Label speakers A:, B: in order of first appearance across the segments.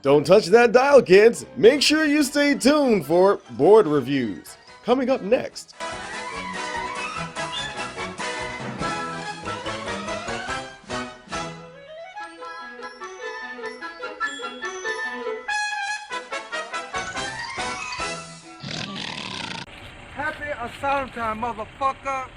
A: Don't touch that dial, kids. Make sure you stay tuned for board reviews. Coming up next.
B: Happy asylum time, motherfucker!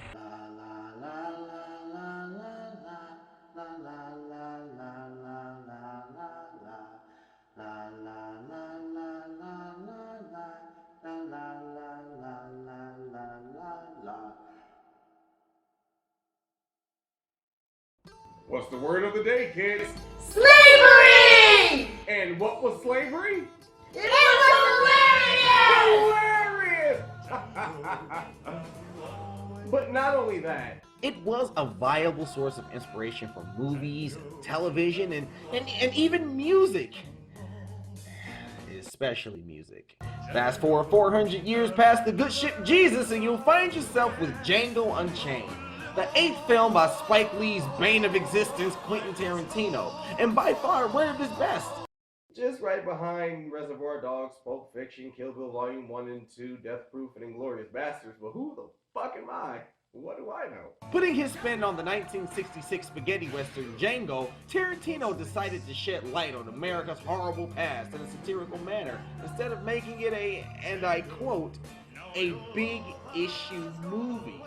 A: What's the word of the day, kids?
C: Slavery!
A: And what was slavery?
C: It was
A: Hilarious! But not only that,
D: it was a viable source of inspiration for movies, television, and even music. Especially music. Fast forward 400 years past the good ship Jesus and you'll find yourself with Django Unchained, the 8th film by Spike Lee's bane of existence, Quentin Tarantino, and by far one of his best.
A: just right behind Reservoir Dogs, Pulp Fiction, Kill Bill Volume 1 and 2, Death Proof, and Inglourious Bastards, but who the fuck am I? What do I know?
D: Putting his spin on the 1966 spaghetti western Django, Tarantino decided to shed light on America's horrible past in a satirical manner, instead of making it a, and I quote, a big issue movie.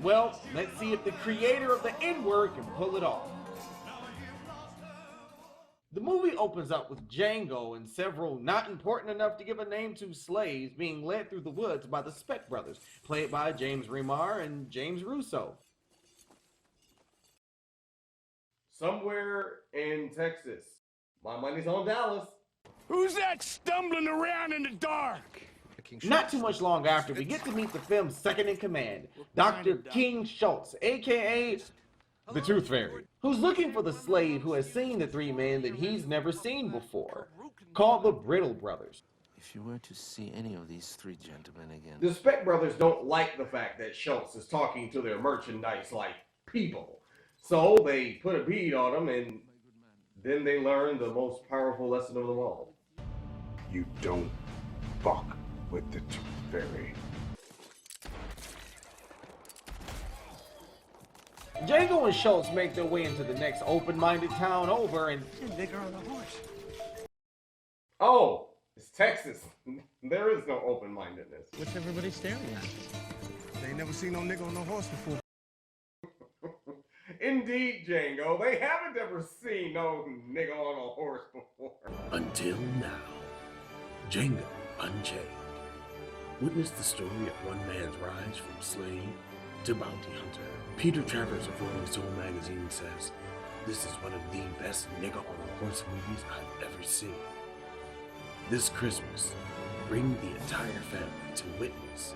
D: Well, let's see if the creator of the N word can pull it off. The movie opens up with Django and several not important enough to give a name to slaves being led through the woods by the Speck brothers, played by James Remar and James Russo.
A: Somewhere in Texas. My money's on Dallas.
E: Who's that stumbling around in the dark?
D: Not too much long after, we get to meet the film's second in command, Dr. King Schultz, aka the Tooth Fairy, who's looking for the slave who has seen the three men that he's never seen before, called the Brittle Brothers.
F: If you were to see any of these three gentlemen again...
A: The Speck brothers don't like the fact that Schultz is talking to their merchandise like people. So they put a bead on him and then they learn the most powerful lesson of them all.
E: You don't fuck with the Tooth Fairy.
D: Django and Schultz make their way into the next open-minded town over and...
E: Nigger on the horse.
A: Oh, it's Texas. There is no open-mindedness.
E: What's everybody staring at? They ain't never seen no nigga on no horse before.
A: Indeed, Django. They haven't ever seen no nigga on a horse before.
G: Until now, Django Unchained. Witness the story of one man's rise from slave to bounty hunter. Peter Travers of Rolling Stone magazine says, "This is one of the best nigga on a horse movies I've ever seen." This Christmas, bring the entire family to witness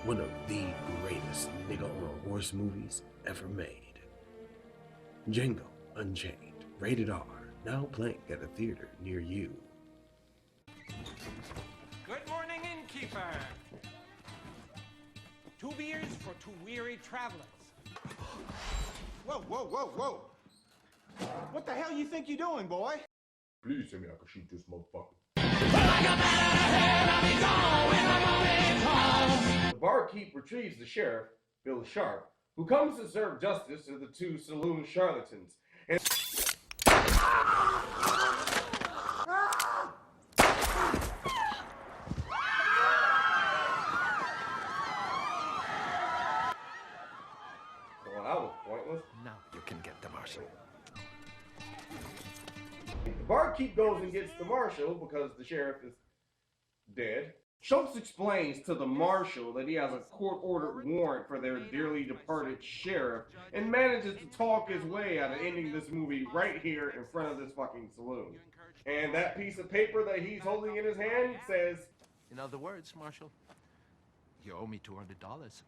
G: one of the greatest nigga on a horse movies ever made. Django Unchained, rated R, now playing at a theater near you.
B: Good morning, innkeeper. 2 beers for 2 weary travelers.
H: Whoa, whoa, whoa, whoa! What the hell you think you're doing, boy?
A: Please tell me I can shoot this motherfucker. The barkeep retrieves the sheriff, Bill Sharp, who comes to serve justice to the two saloon charlatans. And well, that was pointless.
F: Now you can get the marshal.
A: The barkeep goes and gets the marshal because the sheriff is dead. Schultz explains to the marshal that he has a court-ordered warrant for their dearly departed sheriff and manages to talk his way out of ending this movie right here in front of this fucking saloon. And that piece of paper that he's holding in his hand says,
F: In other words, Marshal, you owe me $200.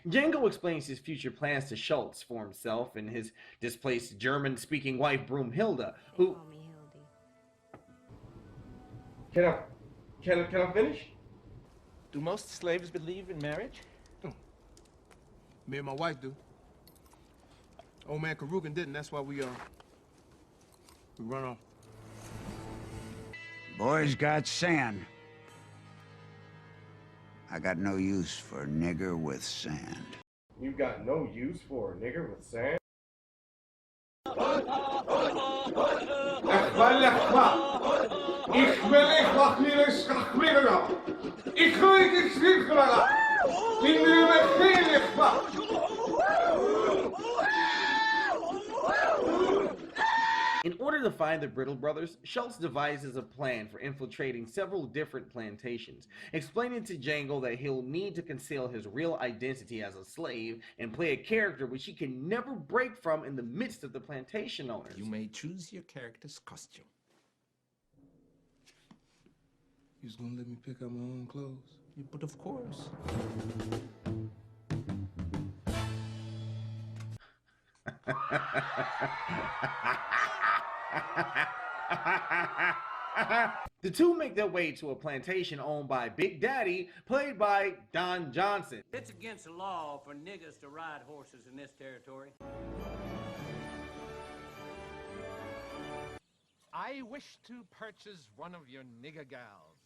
D: Django explains his future plans to Schultz for himself and his displaced German-speaking wife Broomhilda, who...
A: Can I finish?
F: Do most slaves believe in marriage?
H: Me and my wife do. Old man Karugan didn't, that's why we run off.
I: Boys got sand. I got no use for a nigger with sand.
A: You got no use for a nigger with sand?
D: In order to find the Brittle brothers, Schultz devises a plan for infiltrating several different plantations, explaining to Django that he'll need to conceal his real identity as a slave and play a character which he can never break from in the midst of the plantation owners.
F: You may choose your character's costume.
H: You was gonna let me pick out my own clothes?
F: But of course.
D: The two make their way to a plantation owned by Big Daddy, played by Don Johnson.
J: It's against the law for niggas to ride horses in this territory.
B: I wish to purchase one of your nigger gals.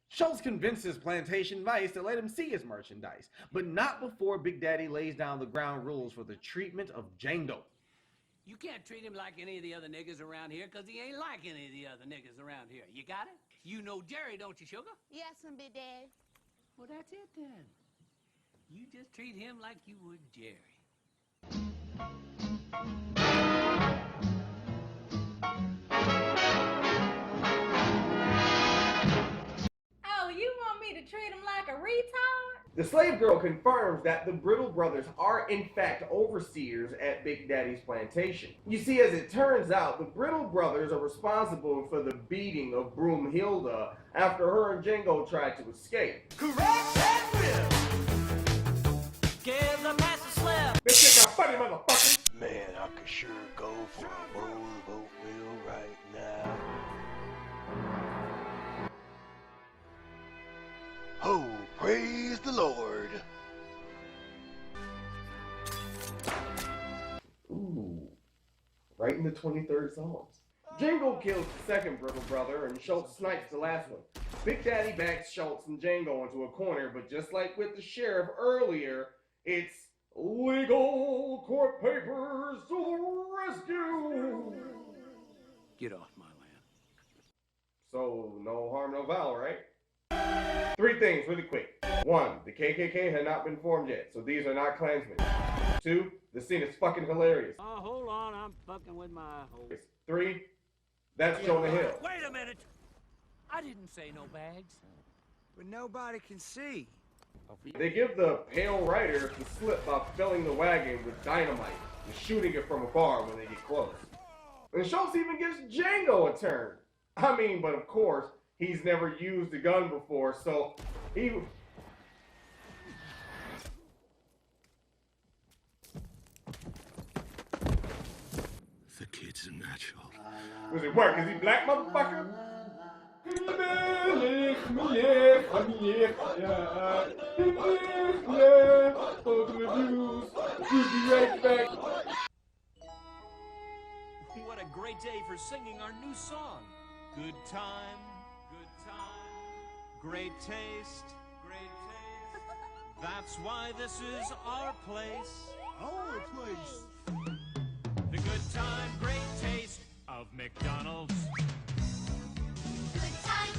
D: Schultz convinces plantation vice to let him see his merchandise, but not before Big Daddy lays down the ground rules for the treatment of Django.
J: You can't treat him like any of the other niggas around here, because he ain't like any of the other niggas around here. You got it? You know Jerry, don't you, sugar?
C: Yes, Big Daddy.
J: Well, that's it then. You just treat him like you would Jerry.
C: Oh, you want me to treat him like a retard?
A: The slave girl confirms that the Brittle brothers are in fact overseers at Big Daddy's plantation. You see, as it turns out, the Brittle brothers are responsible for the beating of Broomhilda after her and Django tried to escape.
J: Correct that whip! Give the master slap!
A: Bitch, you got funny motherfucker!
K: Man, I could sure go for a bowl of oatmeal right now. Oh, praise the Lord.
A: Ooh, right in the 23rd Psalms. Django kills the second Brittle brother and Schultz snipes the last one. Big Daddy backs Schultz and Django into a corner, but just like with the sheriff earlier, it's legal court papers to the rescue!
J: Get off my land.
A: So, no harm, no foul, right? 3 things really quick. 1, the KKK had not been formed yet, so these are not Klansmen. 2, the scene is fucking hilarious.
J: Oh, hold on, I'm fucking with my hole.
A: 3, that's Jonah Hill.
J: Wait a minute! I didn't say no bags.
B: But nobody can see.
A: They give the pale rider the slip by filling the wagon with dynamite and shooting it from afar when they get close. And Schultz even gives Django a turn. I mean, but of course, he's never used a gun before, so he...
G: The kid's a natural.
A: Does it work? Is he black, motherfucker?
J: What a great day for singing our new song. Good time, great taste, That's why this is our place.
H: Our place.
J: The good time, great taste of McDonald's.
C: Good time,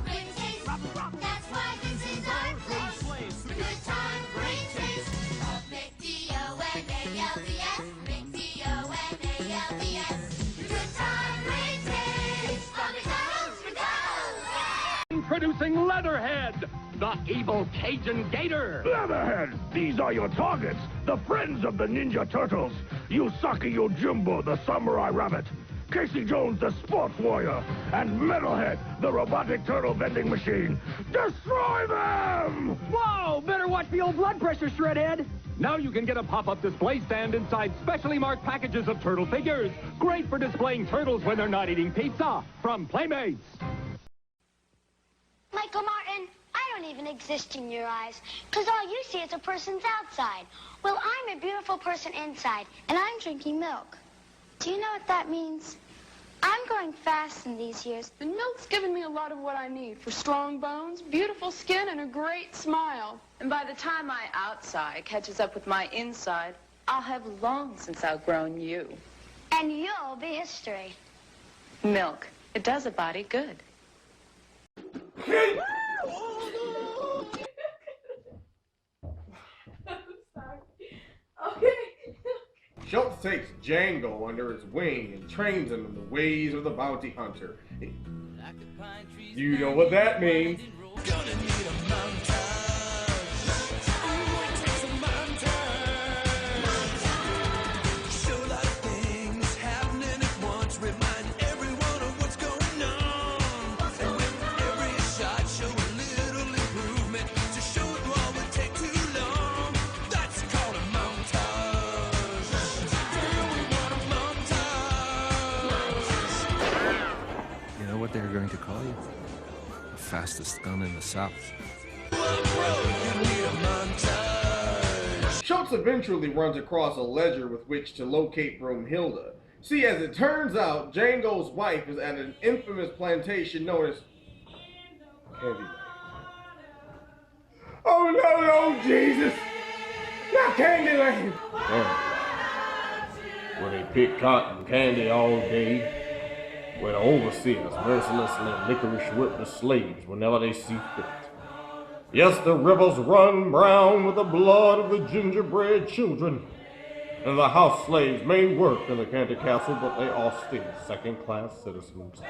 C: great taste. That's why this is our place.
J: The good time, great taste.
C: Of McDonald's. McDonald's. Good time, great taste. Of McDonald's.
L: Introducing Leatherhead, the evil Cajun gator.
M: Leatherhead, these are your targets, the friends of the Ninja Turtles. Yusaki Yojimbo, the samurai rabbit. Casey Jones, the sports warrior, and Metalhead, the robotic turtle vending machine. Destroy them!
L: Whoa! Better watch the old blood pressure, Shredhead! Now you can get a pop-up display stand inside specially marked packages of turtle figures. Great for displaying turtles when they're not eating pizza. From Playmates.
C: Michael Martin, I don't even exist in your eyes, because all you see is a person's outside. Well, I'm a beautiful person inside, and I'm drinking milk. Do you know what that means? I'm going fast in these years.
N: And milk's given me a lot of what I need for strong bones, beautiful skin, and a great smile. And by the time my outside catches up with my inside, I'll have long since outgrown you.
C: And you'll be history.
N: Milk. It does a body good.
A: Schultz takes Django under his wing and trains him in the ways of the bounty hunter. You know what that means.
O: What they're going to call you? The fastest gun in the South.
A: Schultz eventually runs across a ledger with which to locate Broomhilda. See, as it turns out, Django's wife is at an infamous plantation known as Candyland. Oh no, no, Jesus! Not Candyland!
P: Where they pick cotton candy all day. Where the overseers mercilessly licorice whip the slaves whenever they see fit. Yes, the rivers run brown with the blood of the gingerbread children. And the house slaves may work in the candy castle, but they are still second-class citizens.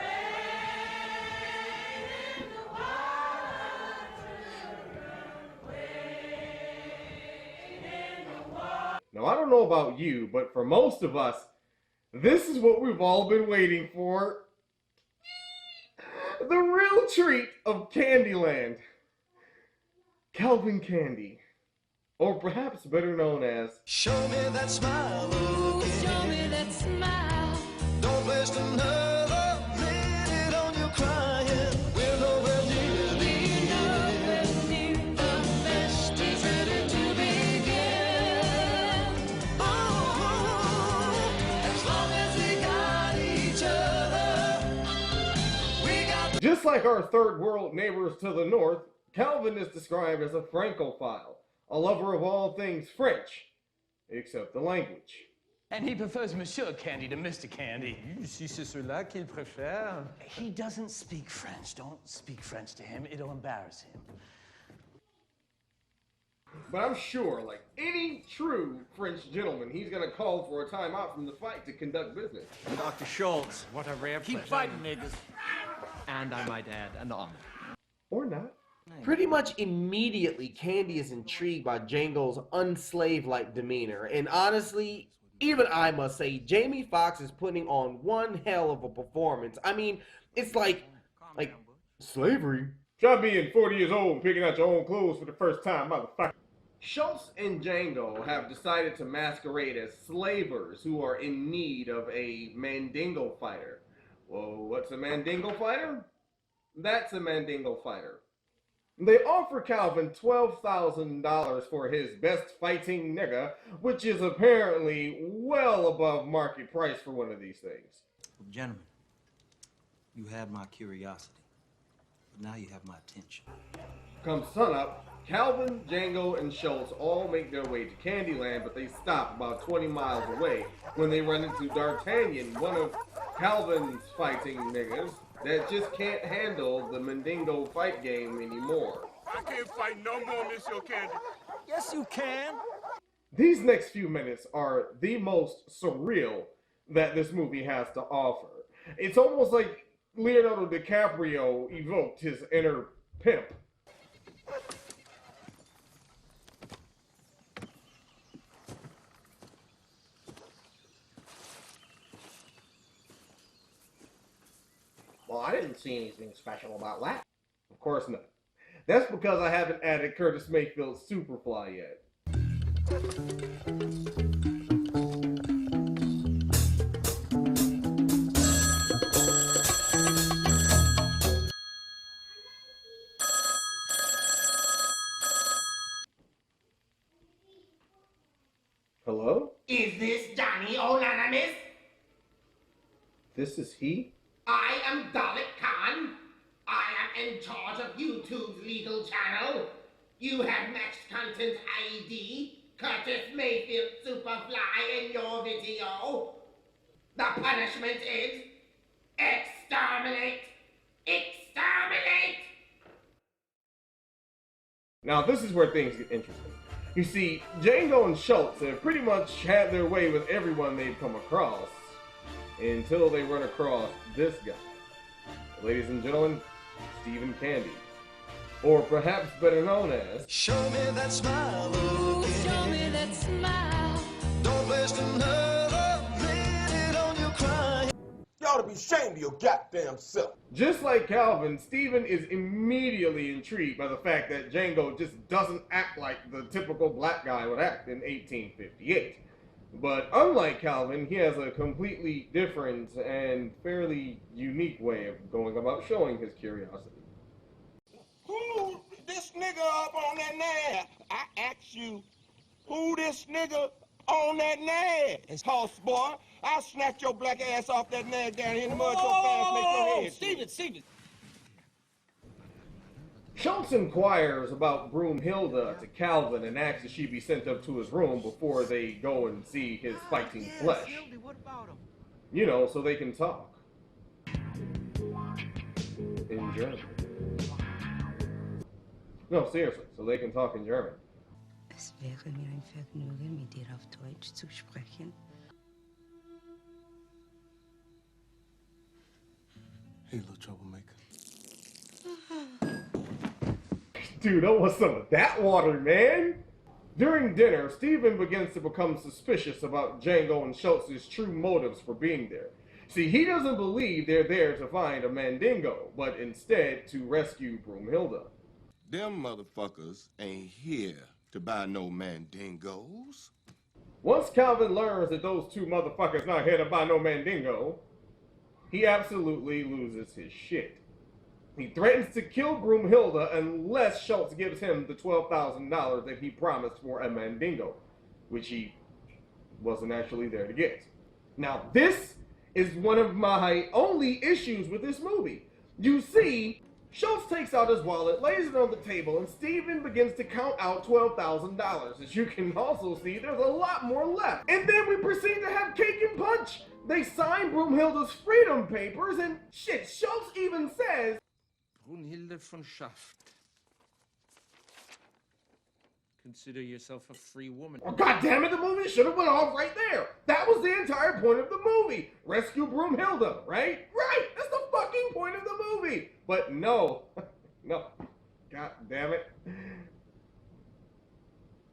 A: Now, I don't know about you, but for most of us, this is what we've all been waiting for. The real treat of Candyland. Calvin Candy. Or perhaps better known as...
Q: Show me that smile again. Show me that smile. Don't waste another minute on your crying. We're nowhere near the end. The best is ready to begin. Oh, as long as we got each other, we got...
A: Just like our third world neighbors to the north, Calvin is described as a Francophile, a lover of all things French, except the language.
R: And he prefers Monsieur Candy to Mr. Candy.
F: Si c'est cela qu'il préfère.
R: He doesn't speak French. Don't speak French to him. It'll embarrass him.
A: But I'm sure, like any true French gentleman, he's gonna call for a timeout from the fight to conduct business.
F: Dr. Schultz, what a rare
R: Keep
F: pleasure.
R: fighting, niggas.
F: And I might add, an honor.
A: Or not.
D: Pretty much immediately, Candy is intrigued by Django's unslave-like demeanor. And honestly, even I must say, Jamie Foxx is putting on one hell of a performance. I mean, it's like slavery?
A: Try being 40 years old and picking out your own clothes for the first time, motherfucker. Schultz and Django have decided to masquerade as slavers who are in need of a Mandingo fighter. Well, what's a Mandingo fighter? That's a Mandingo fighter. They offer Calvin $12,000 for his best fighting nigga, which is apparently well above market price for one of these things.
S: Gentlemen, you had my curiosity, but now you have my attention.
A: Come sunup, Calvin, Django, and Schultz all make their way to Candyland, but they stop about 20 miles away when they run into D'Artagnan, one of Calvin's fighting niggas that just can't handle the Mandingo fight game anymore.
H: I can't fight no more, Monsieur Candy.
R: Yes, you can.
A: These next few minutes are the most surreal that this movie has to offer. It's almost like Leonardo DiCaprio evoked his inner pimp.
P: I didn't see anything special about that.
A: Of course not. That's because I haven't added Curtis Mayfield's Superfly yet. Hello?
T: Is this Johnny Anonymous?
A: This is he?
T: I am Dalek Khan. I am in charge of YouTube's legal channel. You have matched content ID, Curtis Mayfield Superfly in your video. The punishment is exterminate! Exterminate!
A: Now this is where things get interesting. You see, Django and Schultz have pretty much had their way with everyone they've come across until they run across this guy. Ladies and gentlemen, Stephen Candy. Or perhaps better known as...
Q: Show me that smile, okay. Show me that smile. Don't waste another minute on your crying.
U: You ought to be ashamed of your goddamn self.
A: Just like Calvin, Stephen is immediately intrigued by the fact that Django just doesn't act like the typical black guy would act in 1858. But unlike Calvin, he has a completely different and fairly unique way of going about showing his curiosity.
U: Who this nigga up on that nab? I ask you, who this nigga on that nab? It's house boy. I'll snatch your black ass off that nag down here in the mud so fast make your head.
J: Steven!
A: Schultz inquires about Broomhilda to Calvin and asks if she be sent up to his room before they go and see his fighting flesh.
J: What about him?
A: You know, so they can talk. In German. No, seriously, so they can talk in German.
V: Es wäre mir ein Vergnügen, mit dir auf Deutsch zu sprechen.
U: Hey, little troublemaker.
A: Dude, I want some of that water, man! During dinner, Stephen begins to become suspicious about Django and Schultz's true motives for being there. See, he doesn't believe they're there to find a Mandingo, but instead to rescue Broomhilda.
U: Them motherfuckers ain't here to buy no Mandingos.
A: Once Calvin learns that those two motherfuckers not here to buy no Mandingo, he absolutely loses his shit. He threatens to kill Broomhilda unless Schultz gives him the $12,000 that he promised for a Mandingo, which he wasn't actually there to get. Now, this is one of my only issues with this movie. You see, Schultz takes out his wallet, lays it on the table, and Stephen begins to count out $12,000. As you can also see, there's a lot more left. And then we proceed to have cake and punch. They sign Broomhilda's freedom papers, and shit, Schultz even says,
F: Brunhilde von Schaft. Consider yourself a free woman.
A: Oh, God damn it, the movie should have went off right there. That was the entire point of the movie. Rescue Broomhilda, right? Right, that's the fucking point of the movie. But no, no, God damn it.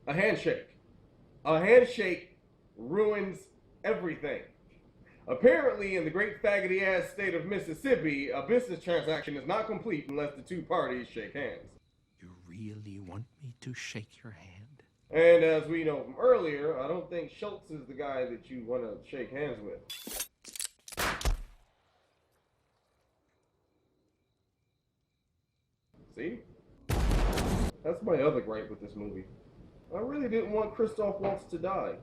A: A handshake. A handshake ruins everything. Apparently, in the great faggoty-ass state of Mississippi, a business transaction is not complete unless the two parties shake hands.
F: You really want me to shake your hand?
A: And as we know from earlier, I don't think Schultz is the guy that you want to shake hands with. See? That's my other gripe with this movie. I really didn't want Christoph Waltz to die.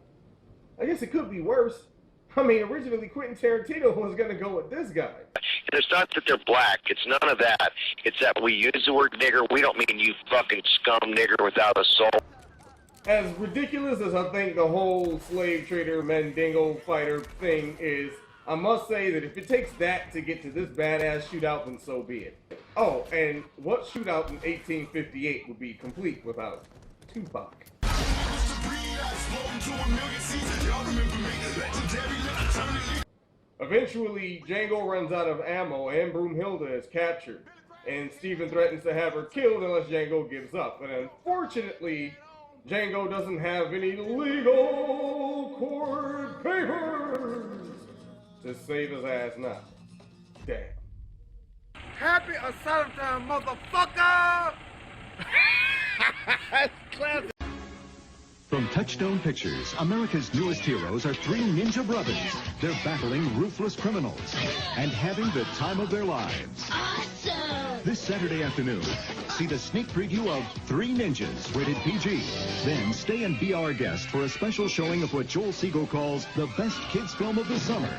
A: I guess it could be worse. I mean, originally Quentin Tarantino was going to go with this guy.
K: And it's not that they're black. It's none of that. It's that we use the word nigger. We don't mean you fucking scum nigger without a soul.
A: As ridiculous as I think the whole slave trader, Mandingo fighter thing is, I must say that if it takes that to get to this badass shootout, then so be it. Oh, and what shootout in 1858 would be complete without Tupac? Eventually, Django runs out of ammo and Broomhilda is captured, and Stephen threatens to have her killed unless Django gives up. And unfortunately, Django doesn't have any legal court papers to save his ass now. Damn.
U: Happy asylum time, motherfucker! That's classic.
E: From Touchstone Pictures, America's newest heroes are three ninja brothers. They're battling ruthless criminals and having the time of their lives.
Q: Awesome!
E: This Saturday afternoon, see the sneak preview of Three Ninjas, rated PG. Then stay and be our guest for a special showing of what Joel Siegel calls the best kids film of the summer.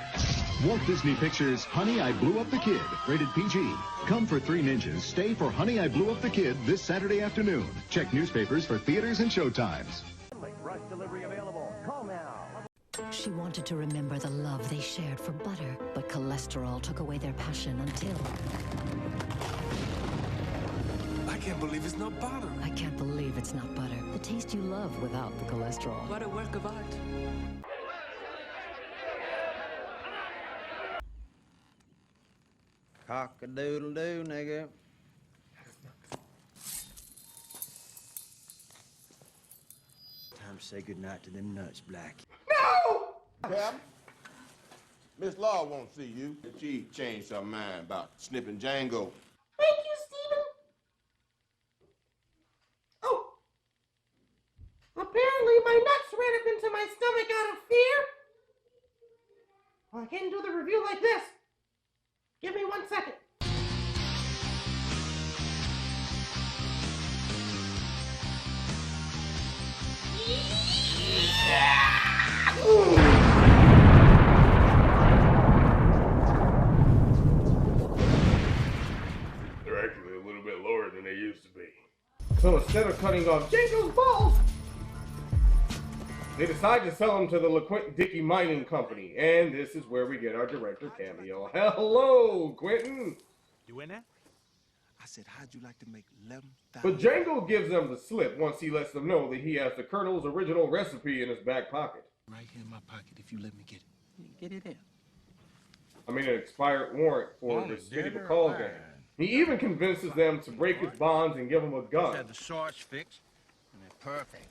E: Walt Disney Pictures' Honey, I Blew Up the Kid, rated PG. Come for Three Ninjas, stay for Honey, I Blew Up the Kid this Saturday afternoon. Check newspapers for theaters and showtimes.
L: Rush delivery available. Call now.
I: She wanted to remember the love they shared for butter, but cholesterol took away their passion until...
F: I can't believe it's not butter.
I: I can't believe it's not butter. The taste you love without the cholesterol.
F: What a work of art.
W: Cock-a-doodle-doo, nigga. Time to say goodnight to them nuts, Black.
U: No! Captain, Miss Law won't see you. She changed her mind about snipping Django.
T: Thank you, Stephen. Oh. Apparently my nuts ran up into my stomach out of fear. Well, I can't do the review like this. Give me 1 second.
P: They're actually a little bit lower than they used to be.
A: So instead of cutting off Django's balls, they decide to sell them to the LeQuentin Dickey Mining Company. And this is where we get our director cameo. Hello, Quentin!
S: You in there? I said, how'd you like to make 11,000?
A: But Django gives them the slip once he lets them know that he has the Colonel's original recipe in his back pocket.
S: Right here in my pocket if you let me get it. Get it in.
A: I mean, an expired warrant for the City of a Call game. He even convinces them to break his bonds and give him a gun.
B: Had the shorts fixed, and they're perfect.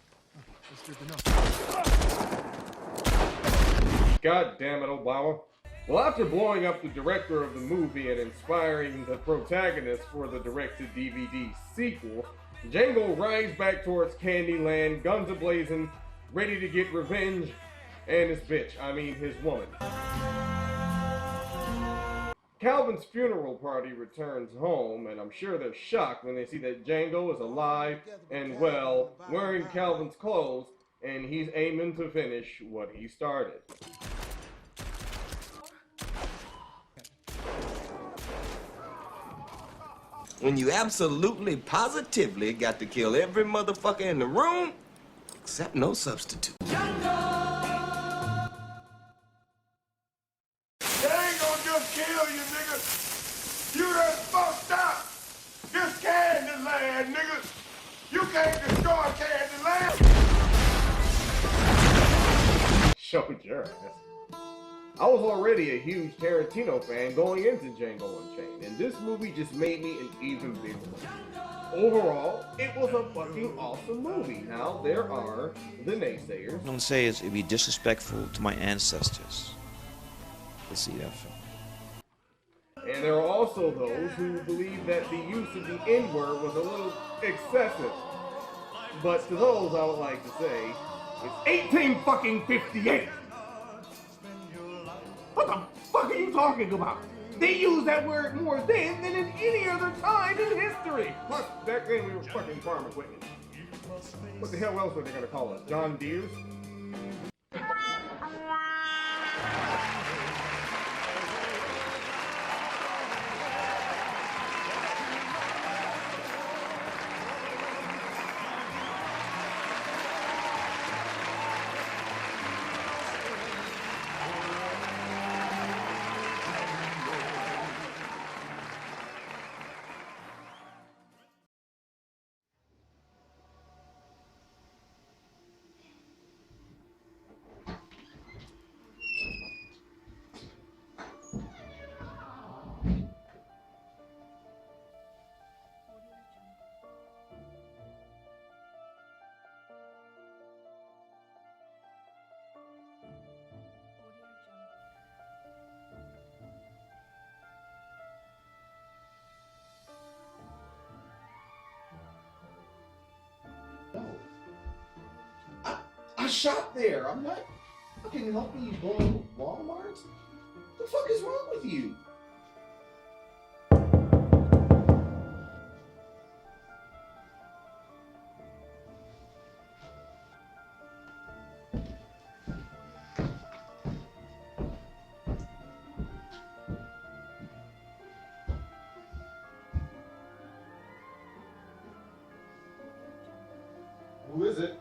A: God damn it, Obama. Well, after blowing up the director of the movie and inspiring the protagonist for the direct-to-DVD sequel, Django rides back towards Candyland, guns a-blazing, ready to get revenge, and his bitch, I mean his woman. Calvin's funeral party returns home, and I'm sure they're shocked when they see that Django is alive and well, wearing Calvin's clothes, and he's aiming to finish what he started.
X: When you absolutely, positively got to kill every motherfucker in the room, except no substitute.
U: They ain't gonna just kill you, nigga. You done fucked up. This Candyland, nigga. You can't destroy Candyland.
A: Showed your ass. I was already a huge Tarantino fan going into Django Unchained, and this movie just made me an even bigger one. Overall, it was a fucking awesome movie. Now, there are the naysayers.
Y: Don't say it'd be disrespectful to my ancestors. Let's see that film.
A: And there are also those who believe that the use of the N-word was a little excessive. But to those, I would like to say, it's 1858. What the fuck are you talking about? They use that word more then than in any other time in history. Plus, back then we were fucking farm equipment. What the hell else were they gonna call us? John Deere's?
D: I shop there. I'm not fucking helping you blow Walmart. What the fuck is wrong with you? Who is it?